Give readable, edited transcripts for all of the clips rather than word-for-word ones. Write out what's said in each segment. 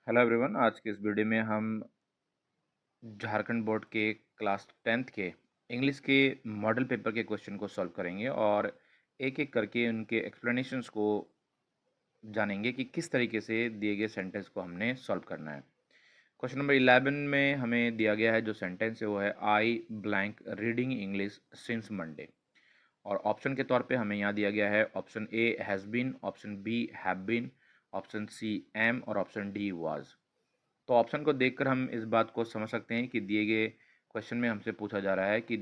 Hello everyone. आज के इस वीडियो में हम झारखंड बोर्ड के क्लास 10th के इंग्लिश के मॉडल पेपर के क्वेश्चन को सॉल्व करेंगे और एक एक करके उनके एक्सप्लेनेशंस को जानेंगे कि किस तरीके से दिए गए सेंटेंस को हमने सॉल्व करना है। क्वेश्चन नंबर 11 में हमें दिया गया है जो सेंटेंस है वो है I blank reading English since Monday. और ऑप्शन के तौर पे हमें यहाँ दिया गया है option A has been, option B have been, option C am और ऑप्शन डी वाज। तो ऑप्शन को देखकर हम इस बात को समझ सकते हैं कि दिए गए क्वेश्चन में हमसे पूछा जा रहा है कि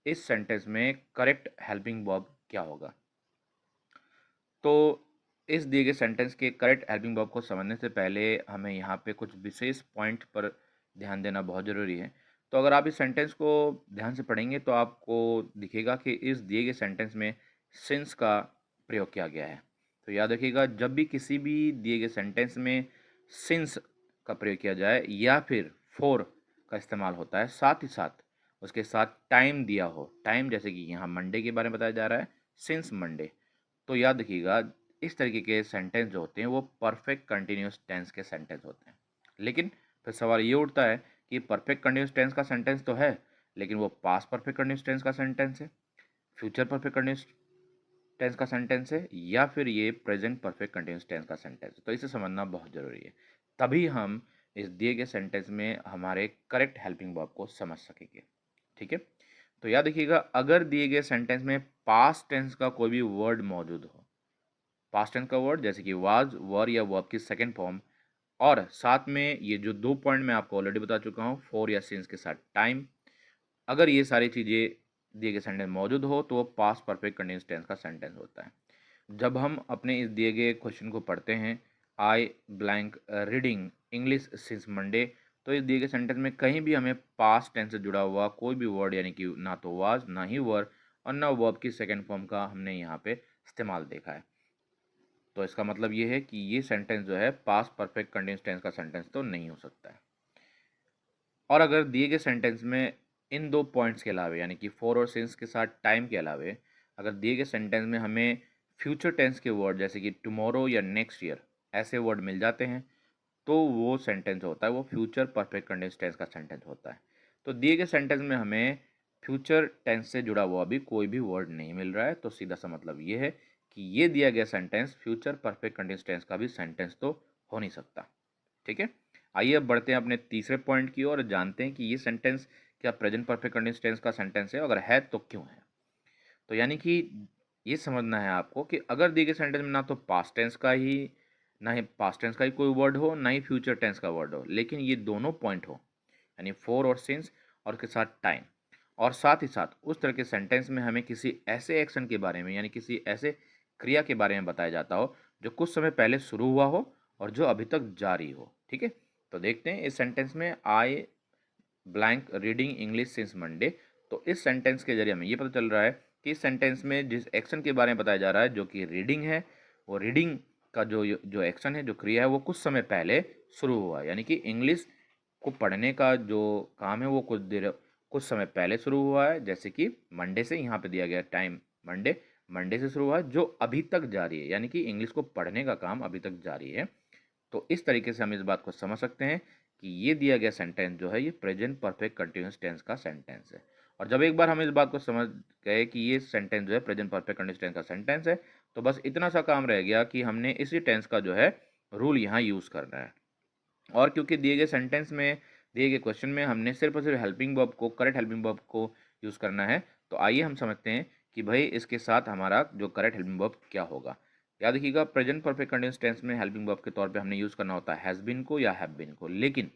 इस सेंटेंस में करेक्ट हेल्पिंग वर्ब क्या होगा। तो इस दिए गए सेंटेंस के करेक्ट हेल्पिंग वर्ब को समझने से पहले हमें यहाँ पे कुछ विशेष पॉइंट पर ध्यान देना बहुत ज़रूरी है। तो अगर आप इस सेंटेंस को ध्यान से पढ़ेंगे तो आपको दिखेगा कि इस दिए गए सेंटेंस में सिंस का प्रयोग किया गया है। तो याद रखिएगा, जब भी किसी भी दिए गए सेंटेंस में सिंस का प्रयोग किया जाए या फिर फोर का इस्तेमाल होता है, साथ ही साथ उसके साथ टाइम दिया हो, टाइम जैसे कि यहाँ मंडे के बारे में बताया जा रहा है, सिंस मंडे, तो याद रखिएगा इस तरीके के सेंटेंस जो होते हैं वो परफेक्ट कंटिन्यूस टेंस के सेंटेंस होते हैं। लेकिन फिर सवाल ये उठता है कि परफेक्ट कंटिन्यूस टेंस का सेंटेंस तो है, लेकिन वो पास्ट परफेक्ट कंटिन्यूस टेंस का सेंटेंस है, फ्यूचर परफेक्ट कंटिन्यूस टेंस का सेंटेंस है, या फिर ये प्रेजेंट परफेक्ट कंटिन्यूस टेंस का सेंटेंस है। तो इसे समझना बहुत ज़रूरी है, तभी हम इस दिए गए सेंटेंस में हमारे करेक्ट हेल्पिंग वर्ब को समझ सकेंगे। ठीक है, तो याद रखिएगा, अगर दिए गए सेंटेंस में पास्ट टेंस का कोई भी वर्ड मौजूद हो, पास्ट टेंस का वर्ड जैसे कि वाज, वर या वर्ब की सेकंड फॉर्म, और साथ में ये जो दो पॉइंट मैं आपको ऑलरेडी बता चुका हूँ, फोर या सिंस के साथ टाइम, अगर ये सारी चीज़ें दिए गए सेंटेंस मौजूद हो तो वो पास्ट परफेक्ट कंटिन्यूअस टेंस का सेंटेंस होता है। जब हम अपने इस दिए गए क्वेश्चन को पढ़ते हैं, आई blank reading English since Monday, तो इस दिए गए सेंटेंस में कहीं भी हमें पास्ट टेंस से जुड़ा हुआ कोई भी वर्ड, यानी कि ना तो वाज, ना ही वर, और ना वर्ब की सेकंड फॉर्म का हमने यहाँ पे इस्तेमाल देखा है। तो इसका मतलब ये है कि ये सेंटेंस जो है पास्ट परफेक्ट कंटिन्यूअस टेंस का सेंटेंस तो नहीं हो सकता है। और अगर दिए गए सेंटेंस में इन दो पॉइंट्स के अलावे, यानी कि फोर और सिंस के साथ टाइम के अलावे, अगर दिए गए सेंटेंस में हमें फ्यूचर टेंस के वर्ड जैसे कि टुमारो या नेक्स्ट ईयर ऐसे वर्ड मिल जाते हैं, तो वो सेंटेंस होता है वो फ्यूचर परफेक्ट कंटिन्यूअस टेंस का सेंटेंस होता है। तो दिए गए सेंटेंस में हमें फ्यूचर टेंस से जुड़ा हुआ भी कोई भी वर्ड नहीं मिल रहा है, तो सीधा सा मतलब ये है कि ये दिया गया sentence future perfect continuous tense का भी सेंटेंस तो हो नहीं सकता। ठीक है, आइए अब बढ़ते हैं अपने तीसरे पॉइंट की ओर और जानते हैं कि ये सेंटेंस क्या प्रेजेंट परफेक्ट कंटिन्यूअस टेंस का सेंटेंस है, अगर है तो क्यों है। तो यानी कि ये समझना है आपको कि अगर दिए गए सेंटेंस में ना तो पास्ट टेंस का ही, ना ही पास्ट टेंस का ही कोई वर्ड हो, ना ही फ्यूचर टेंस का वर्ड हो, लेकिन ये दोनों पॉइंट हो, यानी फोर और सिंस और के साथ टाइम, और साथ ही साथ उस तरह के सेंटेंस में हमें किसी ऐसे एक्शन के बारे में, यानी किसी ऐसे क्रिया के बारे में बताया जाता हो जो कुछ समय पहले शुरू हुआ हो और जो अभी तक जारी हो। ठीक है, तो देखते हैं इस सेंटेंस में आई blank reading English since Monday. तो इस सेंटेंस के जरिए हमें ये पता चल रहा है कि इस सेंटेंस में जिस एक्शन के बारे में बताया जा रहा है जो कि रीडिंग है, वो रीडिंग का जो जो एक्शन है, जो क्रिया है, वो कुछ समय पहले शुरू हुआ है, यानी कि इंग्लिश को पढ़ने का जो काम है वो कुछ समय पहले शुरू हुआ है, जैसे कि मंडे से यहाँ पे दिया गया टाइम मंडे, मंडे से शुरू हुआ है जो अभी तक जारी है, यानी कि इंग्लिश को पढ़ने का काम अभी तक जारी है। तो इस तरीके से हम इस बात को समझ सकते हैं कि ये दिया गया सेंटेंस जो है ये प्रेजेंट परफेक्ट कंटिन्यूअस टेंस का सेंटेंस है। और जब एक बार हम इस बात को समझ गए कि ये सेंटेंस जो है प्रेजेंट परफेक्ट कंटिन्यूअस टेंस का सेंटेंस है, तो बस इतना सा काम रह गया कि हमने इसी टेंस का जो है रूल यहाँ यूज़ करना है। और क्योंकि दिए गए सेंटेंस में, दिए गए क्वेश्चन में हमने सिर्फ और सिर्फ हेल्पिंग वर्ब को, करेक्ट हेल्पिंग वर्ब को यूज़ करना है, तो आइए हम समझते हैं कि भाई इसके साथ हमारा जो करेक्ट हेल्पिंग वर्ब क्या होगा। याद रखिएगा, प्रेजेंट परफेक्ट कंटिन्यूअस टेंस में हेल्पिंग वर्ब के तौर पे हमने यूज़ करना होता है हैज़ बीन को या हैव बीन को, लेकिन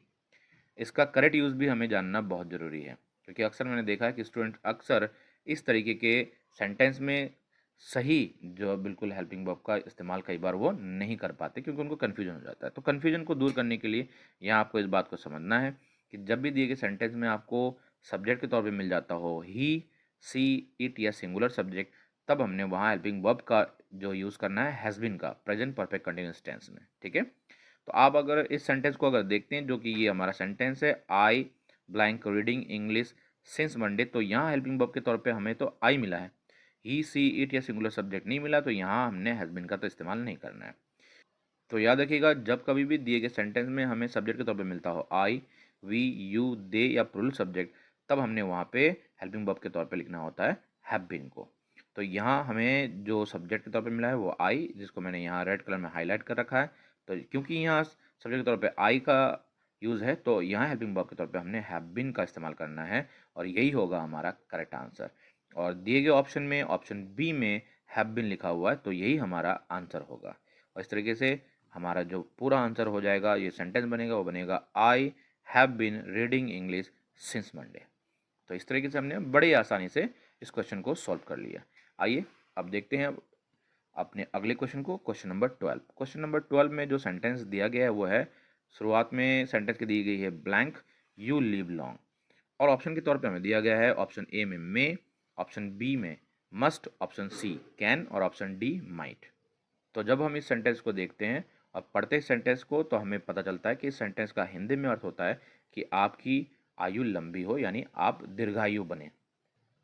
इसका करेक्ट यूज़ भी हमें जानना बहुत ज़रूरी है, क्योंकि अक्सर मैंने देखा है कि स्टूडेंट अक्सर इस तरीके के सेंटेंस में सही जो बिल्कुल हेल्पिंग वर्ब का इस्तेमाल कई बार वो नहीं कर पाते क्योंकि उनको कन्फ्यूजन हो जाता है। तो कन्फ्यूजन को दूर करने के लिए यहाँ आपको इस बात को समझना है कि जब भी दिए गए सेंटेंस में आपको सब्जेक्ट के तौर पे मिल जाता हो ही, सी, इट या सिंगुलर सब्जेक्ट, तब हमने वहाँ हेल्पिंग वर्ब का जो यूज़ करना है हैज़ बीन का प्रेजेंट परफेक्ट कंटिन्यूअस टेंस में। ठीक है, तो आप अगर इस सेंटेंस को अगर देखते हैं, जो कि ये हमारा सेंटेंस है, I blank reading English since Monday, तो यहाँ हेल्पिंग वर्ब के तौर पे हमें तो आई मिला है, ही, सी, इट या सिंगुलर सब्जेक्ट नहीं मिला, तो यहाँ हमने हैज़ बीन का तो इस्तेमाल नहीं करना है। तो याद रखिएगा, जब कभी भी दिए गए सेंटेंस में हमें सब्जेक्ट के तौर पे मिलता हो आई, वी, यू, दे या प्लूरल सब्जेक्ट, तब हमने वहाँ पे हेल्पिंग वर्ब के तौर पे लिखना होता है हैव बीन को। तो यहाँ हमें जो सब्जेक्ट के तौर पे मिला है वो आई, जिसको मैंने यहाँ रेड कलर में हाईलाइट कर रखा है। तो क्योंकि यहाँ सब्जेक्ट के तौर पे आई का यूज़ है, तो यहाँ हेल्पिंग वर्ब के तौर पे हमने हैव बीन का इस्तेमाल करना है और यही होगा हमारा करेक्ट आंसर। और दिए गए ऑप्शन में ऑप्शन बी में हैव बीन लिखा हुआ है, तो यही हमारा आंसर होगा। और इस तरीके से हमारा जो पूरा आंसर हो जाएगा, ये सेंटेंस बनेगा, वो बनेगा I have been reading English since Monday. तो इस तरीके से हमने बड़ी आसानी से इस क्वेश्चन को सॉल्व कर लिया। आइए अब देखते हैं अपने अगले क्वेश्चन को, क्वेश्चन नंबर 12। क्वेश्चन नंबर 12 में जो सेंटेंस दिया गया है वो है, शुरुआत में सेंटेंस की दी गई है ब्लैंक, यू लिव लॉन्ग, और ऑप्शन के तौर पे हमें दिया गया है ऑप्शन ए में मे, ऑप्शन बी में मस्ट, ऑप्शन सी कैन और ऑप्शन डी माइट। तो जब हम इस सेंटेंस को देखते हैं और पढ़ते हैं सेंटेंस को, तो हमें पता चलता है कि इस सेंटेंस का हिंदी में अर्थ होता है कि आपकी आयु लंबी हो, यानी आप दीर्घायु बने।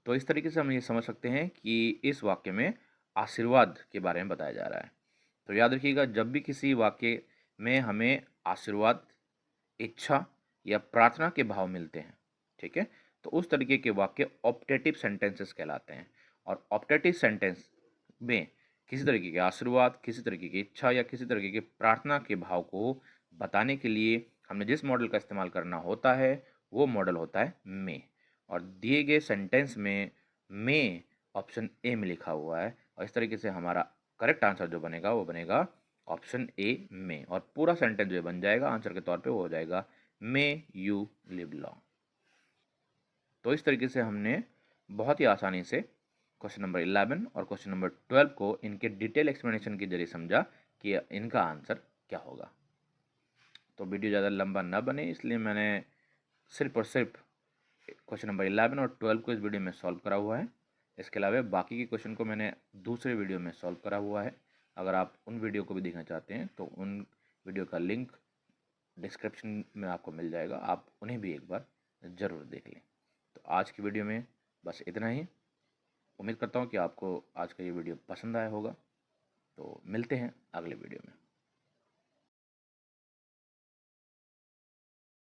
तो इस तरीके से हम ये समझ सकते हैं कि इस वाक्य में आशीर्वाद के बारे में बताया जा रहा है। तो याद रखिएगा, जब भी किसी वाक्य में हमें आशीर्वाद, इच्छा या प्रार्थना के भाव मिलते हैं, ठीक है, तो उस तरीके के वाक्य ऑप्टेटिव सेंटेंसेस कहलाते हैं। और ऑप्टेटिव सेंटेंस में किसी तरीके के आशीर्वाद, किसी तरीके की इच्छा या किसी तरीके के प्रार्थना के भाव को बताने के लिए हमने जिस मॉडल का इस्तेमाल करना होता है वो मॉडल होता है मे। और दिए गए सेंटेंस में मे ऑप्शन ए में लिखा हुआ है, और इस तरीके से हमारा करेक्ट आंसर जो बनेगा वो बनेगा ऑप्शन ए में। और पूरा सेंटेंस जो बन जाएगा आंसर के तौर पे वो हो जाएगा मे यू लिव लॉन्ग। तो इस तरीके से हमने बहुत ही आसानी से क्वेश्चन नंबर 11 और क्वेश्चन नंबर 12 को इनके डिटेल एक्सप्लेनेशन के जरिए समझा कि इनका आंसर क्या होगा। तो वीडियो ज़्यादा लंबा ना बने, इसलिए मैंने सिर्फ और सिर्फ क्वेश्चन नंबर 11 और 12 को इस वीडियो में सॉल्व करा हुआ है। इसके अलावा बाकी के क्वेश्चन को मैंने दूसरे वीडियो में सॉल्व करा हुआ है। अगर आप उन वीडियो को भी देखना चाहते हैं तो उन वीडियो का लिंक डिस्क्रिप्शन में आपको मिल जाएगा, आप उन्हें भी एक बार ज़रूर देख लें। तो आज की वीडियो में बस इतना ही। उम्मीद करता हूँ कि आपको आज का ये वीडियो पसंद आया होगा। तो मिलते हैं अगले वीडियो में।